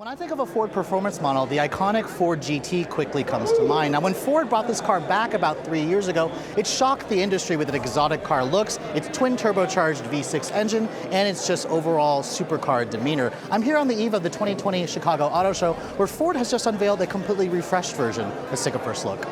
When I think of a Ford performance model, the iconic Ford GT quickly comes to mind. Now, when Ford brought this car back about 3 years ago, it shocked the industry with its exotic car looks, its twin turbocharged V6 engine, and its just overall supercar demeanor. I'm here on the eve of the 2020 Chicago Auto Show, where Ford has just unveiled a completely refreshed version. Let's take a first look.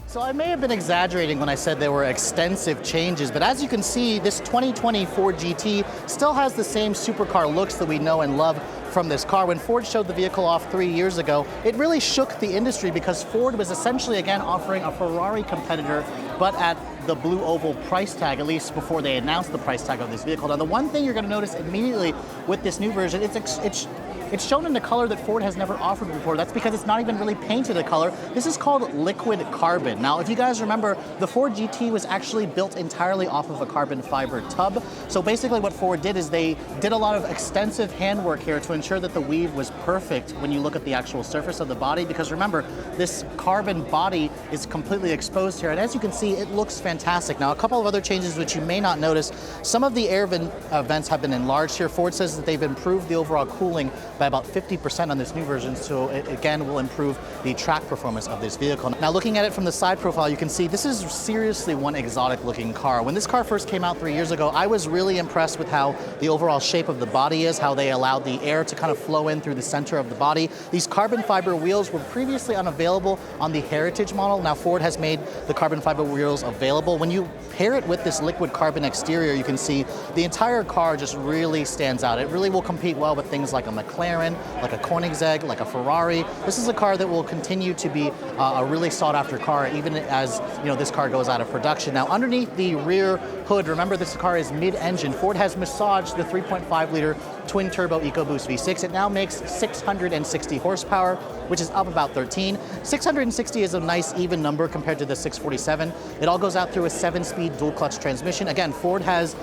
So I may have been exaggerating when I said there were extensive changes, but as you can see, this 2020 Ford GT still has the same supercar looks that we know and love from this car. When Ford showed the vehicle off 3 years ago, it really shook the industry because Ford was essentially again offering a Ferrari competitor, but at the blue oval price tag, at least before they announced the price tag of this vehicle. Now, the one thing you're going to notice immediately with this new version, it's shown in a color that Ford has never offered before. That's because it's not even really painted a color. This is called liquid carbon. Now, if you guys remember, the Ford GT was actually built entirely off of a carbon fiber tub. So basically what Ford did is they did a lot of extensive handwork here to ensure that the weave was perfect when you look at the actual surface of the body. Because remember, this carbon body is completely exposed here. And as you can see, it looks fantastic. Now, a couple of other changes which you may not notice, some of the air vents have been enlarged here. Ford says that they've improved the overall cooling by about 50% on this new version, so it again will improve the track performance of this vehicle. Now, looking at it from the side profile, you can see this is seriously one exotic looking car. When this car first came out 3 years ago, I was really impressed with how the overall shape of the body is, how they allowed the air to kind of flow in through the center of the body. These carbon fiber wheels were previously unavailable on the Heritage model. Now Ford has made the carbon fiber wheels available. When you pair it with this liquid carbon exterior, you can see the entire car just really stands out. It really will compete well with things like a McLaren, like a Koenigsegg, like a Ferrari. This is a car that will continue to be a really sought after car even as this car goes out of production. Now, underneath the rear hood, remember this car is mid-engine. Ford has massaged the 3.5 liter twin turbo Ecoboost V6. It now makes 660 horsepower, which is up about 13. 660 is a nice even number compared to the 647. It all goes out through a 7-speed dual clutch transmission. Again, Ford has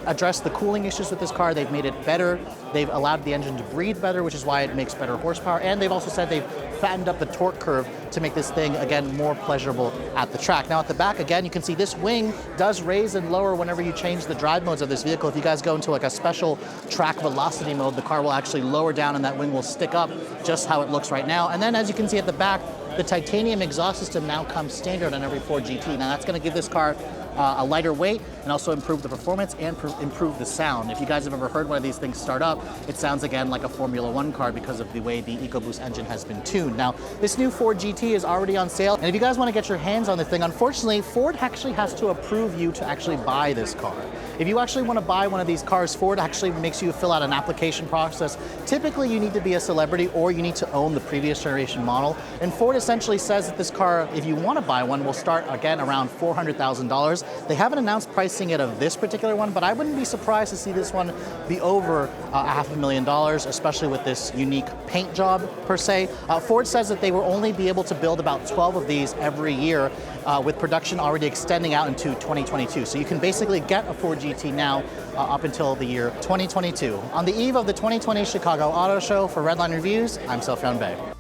addressed the cooling issues with this car. They've made it better. They've allowed the engine to breathe better, which is why it makes better horsepower. And they've also said they've fattened up the torque curve to make this thing, again, more pleasurable at the track. Now at the back, again, you can see this wing does raise and lower whenever you change the drive modes of this vehicle. If you guys go into like a special track velocity mode, the car will actually lower down and that wing will stick up just how it looks right now. And then as you can see at the back, the titanium exhaust system now comes standard on every Ford GT. Now that's going to give this car a lighter weight and also improve the performance and improve the sound. If you guys have ever heard one of these things start up, it sounds again like a Formula One car because of the way the Ecoboost engine has been tuned. Now, this new Ford GT is already on sale, and if you guys want to get your hands on this thing, unfortunately, Ford actually has to approve you to actually buy this car. If you actually want to buy one of these cars, Ford actually makes you fill out an application process. Typically, you need to be a celebrity or you need to own the previous generation model. And Ford essentially says that this car, if you want to buy one, will start again around $400,000. They haven't announced pricing it of this particular one, but I wouldn't be surprised to see this one be over $500,000, especially with this unique paint job per se. Ford says that they will only be able to build about 12 of these every year, with production already extending out into 2022. So you can basically get a Ford GT now up until the year 2022. On the eve of the 2020 Chicago Auto Show, for Redline Reviews, I'm Sofyan Bey.